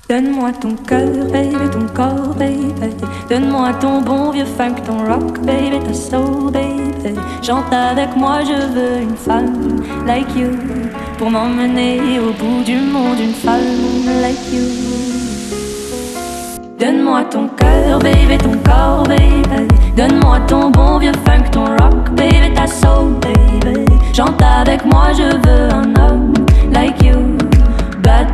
Donne-moi ton cœur, baby, ton corps, baby. Donne-moi ton bon vieux funk, ton rock, baby, ta soul, baby. Chante avec moi, je veux une femme like you pour m'emmener au bout du monde, une femme like you. Donne-moi ton cœur, baby, ton corps, baby. Donne-moi ton bon vieux funk, ton rock, baby, ta soul, baby. Chante avec moi, je veux un homme like you, bad